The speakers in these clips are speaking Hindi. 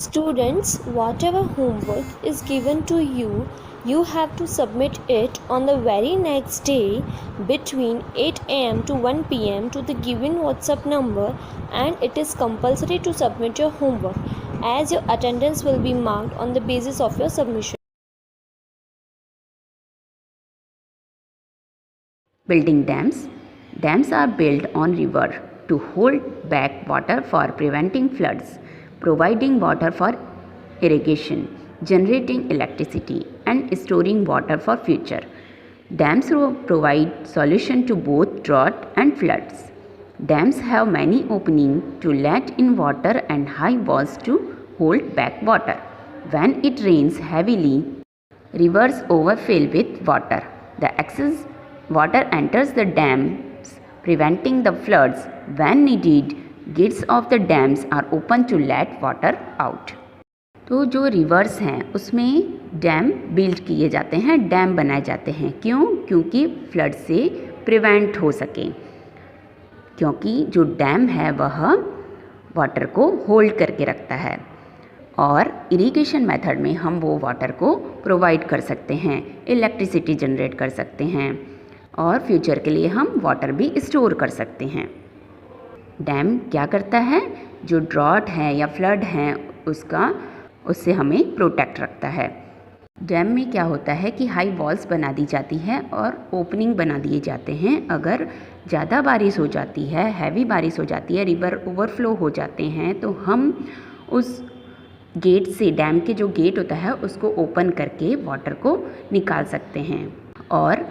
Students, whatever homework is given to you, you have to submit it on the very next day between 8 am to 1 pm to the given WhatsApp number, and it is compulsory to submit your homework as your attendance will be marked on the basis of your submission. Building dams. Dams are built on river to hold back water for preventing floods, providing water for irrigation, generating electricity, and storing water for future. Dams provide solution to both drought and floods. Dams have many openings to let in water and high walls to hold back water. When it rains heavily, rivers overfill with water. The excess water enters the dams, preventing the floods. When needed, gates of the dams are open to let water out. तो जो रिवर्स हैं उसमें डैम बिल्ड किए जाते हैं, डैम बनाए जाते हैं। क्यों? क्योंकि फ्लड से प्रिवेंट हो सके, क्योंकि जो डैम है वह वाटर को होल्ड करके रखता है और इरिगेशन मेथड में हम वो वाटर को प्रोवाइड कर सकते हैं, इलेक्ट्रिसिटी जनरेट कर सकते हैं और फ्यूचर के लिए हम वाटर भी स्टोर कर सकते हैं। डैम क्या करता है? जो ड्रॉट है या फ्लड है उससे हमें प्रोटेक्ट रखता है। डैम में क्या होता है कि हाई वॉल्स बना दी जाती है और ओपनिंग बना दिए जाते हैं। अगर ज़्यादा बारिश हो जाती है, हैवी बारिश हो जाती है, रिवर ओवरफ्लो हो जाते हैं, तो हम उस गेट से, डैम के जो गेट होता है उसको ओपन करके वाटर को निकाल सकते हैं और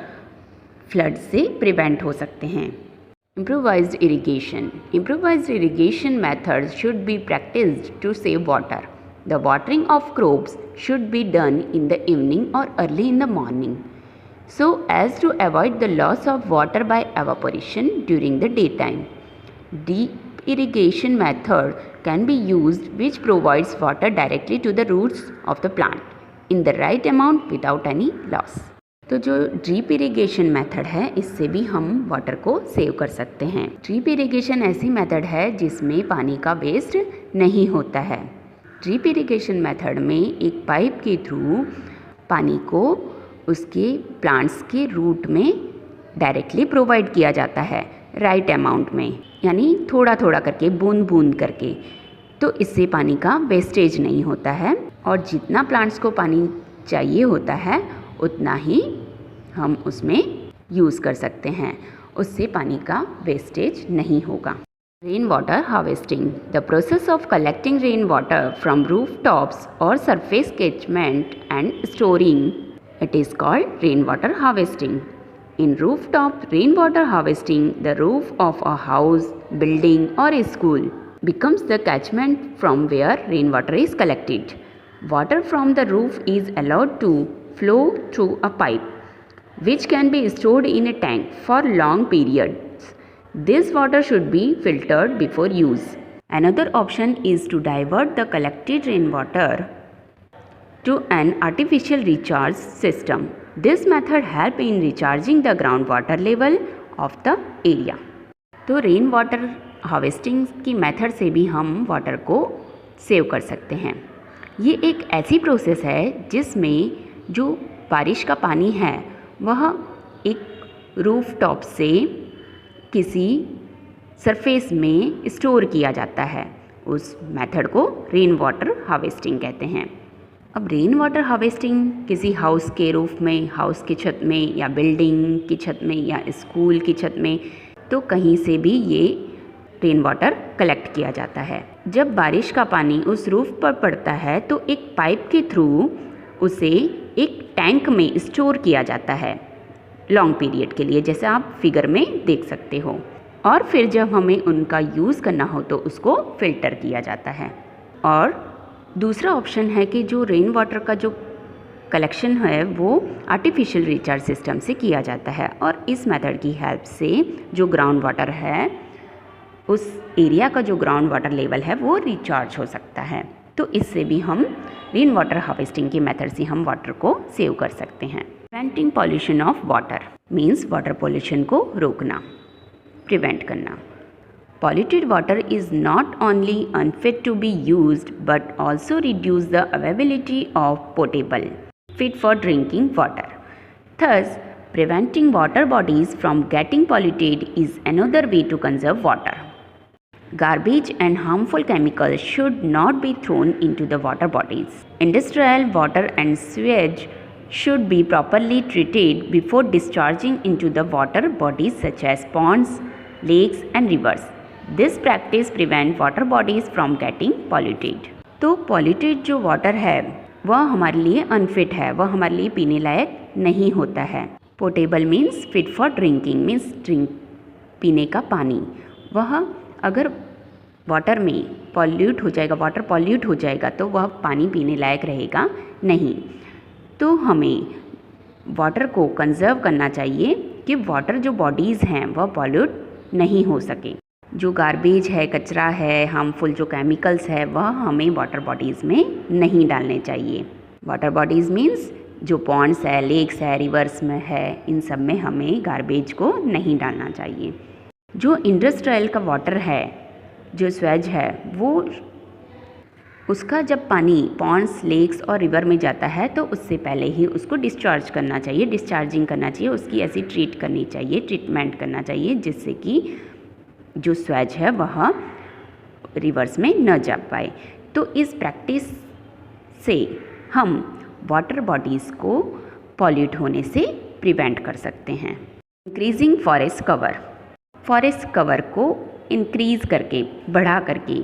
फ्लड से प्रिवेंट हो सकते हैं। Improvised irrigation. Improvised irrigation methods should be practiced to save water. The watering of crops should be done in the evening or early in the morning, so as to avoid the loss of water by evaporation during the daytime. Deep irrigation method can be used, which provides water directly to the roots of the plant in the right amount without any loss. तो जो ड्रीप इरिगेशन मेथड है इससे भी हम वाटर को सेव कर सकते हैं। ड्रीप इरिगेशन ऐसी मेथड है जिसमें पानी का वेस्ट नहीं होता है। ड्रीप इरिगेशन मेथड में एक पाइप के थ्रू पानी को उसके प्लांट्स के रूट में डायरेक्टली प्रोवाइड किया जाता है, राइट अमाउंट में, यानी थोड़ा थोड़ा करके, बूंद बूंद करके। तो इससे पानी का वेस्टेज नहीं होता है और जितना प्लांट्स को पानी चाहिए होता है उतना ही हम उसमें यूज़ कर सकते हैं, उससे पानी का वेस्टेज नहीं होगा। Rain water harvesting. The process of collecting rain water from roof tops और surface catchment and storing, it is called rain water harvesting. In rooftop rainwater harvesting, the roof of a house, building or a school becomes the catchment from where rainwater is collected. Water from the roof is allowed to flow through a pipe, which can be stored in a tank for long periods. This water should be filtered before use. Another option is to divert the collected rainwater to an artificial recharge system. This method helps in recharging the groundwater level of the area. तो रेन वाटर हार्वेस्टिंग की मेथड से भी हम वाटर को सेव कर सकते हैं। ये एक ऐसी प्रोसेस है जिसमें जो बारिश का पानी है वह एक रूफ टॉप से किसी सरफेस में स्टोर किया जाता है। उस मेथड को रेन वाटर हार्वेस्टिंग कहते हैं। अब रेन वाटर हार्वेस्टिंग किसी हाउस के रूफ में, हाउस की छत में या बिल्डिंग की छत में या स्कूल की छत में, तो कहीं से भी ये रेन वाटर कलेक्ट किया जाता है। जब बारिश का पानी उस रूफ पर पड़ता है तो एक पाइप के थ्रू उसे एक टैंक में स्टोर किया जाता है लॉन्ग पीरियड के लिए, जैसे आप फिगर में देख सकते हो। और फिर जब हमें उनका यूज़ करना हो तो उसको फिल्टर किया जाता है। और दूसरा ऑप्शन है कि जो रेन वाटर का जो कलेक्शन है वो आर्टिफिशियल रिचार्ज सिस्टम से किया जाता है और इस मेथड की हेल्प से जो ग्राउंड वाटर है, उस एरिया का जो ग्राउंड वाटर लेवल है वो रिचार्ज हो सकता है। तो इससे भी हम रेन वाटर हार्वेस्टिंग की मेथड से हम वाटर को सेव कर सकते हैं। Preventing pollution of water means water pollution को रोकना, प्रिवेंट करना। Polluted water is not only unfit to be used but also reduce the availability of potable, fit for drinking water. Thus, preventing water bodies from getting polluted is another way to conserve water. Garbage and harmful chemicals should not be thrown into the water bodies. Industrial water and sewage should be properly treated before discharging into the water bodies such as ponds, lakes and rivers. This practice prevent water bodies from getting polluted. तो polluted जो water है वह हमारे लिए unfit है, वह हमारे लिए पीने लायक नहीं होता है. Potable means fit for drinking, means पीने का पानी. वह अगर वाटर में पॉल्यूट हो जाएगा, वाटर पॉल्यूट हो जाएगा तो वह पानी पीने लायक रहेगा नहीं. तो हमें वाटर को कंजर्व करना चाहिए कि वाटर जो बॉडीज़ हैं वह पॉल्यूट नहीं हो सके. जो गार्बेज है, कचरा है, हार्मफुल जो केमिकल्स है वह हमें वाटर बॉडीज़ में नहीं डालने चाहिए. वाटर बॉडीज़ मीन्स जो पॉन्ड्स है, लेक्स है, रिवर्स में है, इन सब में हमें गार्बेज को नहीं डालना चाहिए. जो इंडस्ट्रियल का वाटर है, जो स्वेज है, वो उसका जब पानी पॉन्ड्स, लेक्स और रिवर में जाता है तो उससे पहले ही उसको डिस्चार्ज करना चाहिए, डिस्चार्जिंग करना चाहिए, उसकी ऐसी ट्रीट करनी चाहिए, ट्रीटमेंट करना चाहिए जिससे कि जो स्वेज है वह रिवर्स में न जा पाए. तो इस प्रैक्टिस से हम वाटर बॉडीज़ को पॉल्यूट होने से प्रिवेंट कर सकते हैं. Increasing forest cover. Forest cover को इंक्रीज़ करके, बढ़ा करके.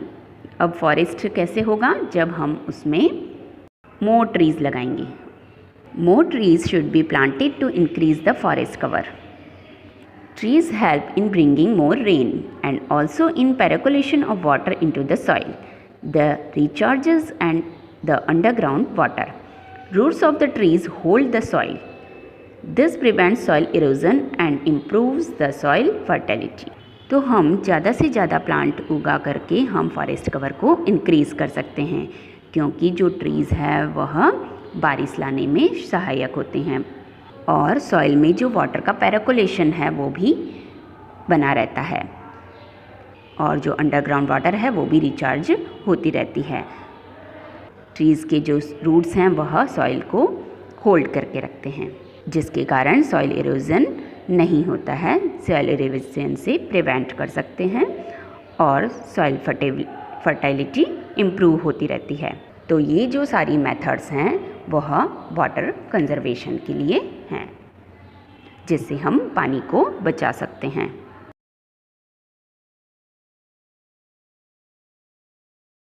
अब फॉरेस्ट कैसे होगा? जब हम उसमें मोर ट्रीज़ लगाएंगे. More trees should be planted to increase the forest cover. Trees help in bringing more rain and also in percolation of water into the soil. The recharges and the underground water. Roots of the trees hold the soil. This prevents soil erosion and improves the soil fertility. तो हम ज़्यादा से ज़्यादा प्लांट उगा करके हम फॉरेस्ट कवर को इंक्रीज़ कर सकते हैं, क्योंकि जो ट्रीज़ है वह बारिश लाने में सहायक होते हैं और सॉइल में जो वाटर का पेरिकोलेशन है वो भी बना रहता है और जो अंडरग्राउंड वाटर है वो भी रिचार्ज होती रहती है. ट्रीज़ के जो रूट्स हैं वह सॉइल को होल्ड करके रखते हैं, जिसके कारण सॉइल इरोजन नहीं होता है. सॉइल इरोजन से प्रिवेंट कर सकते हैं और सॉइल फर्टिलिटी इम्प्रूव होती रहती है. तो ये जो सारी मेथड्स हैं वह वाटर कंजर्वेशन के लिए हैं, जिससे हम पानी को बचा सकते हैं.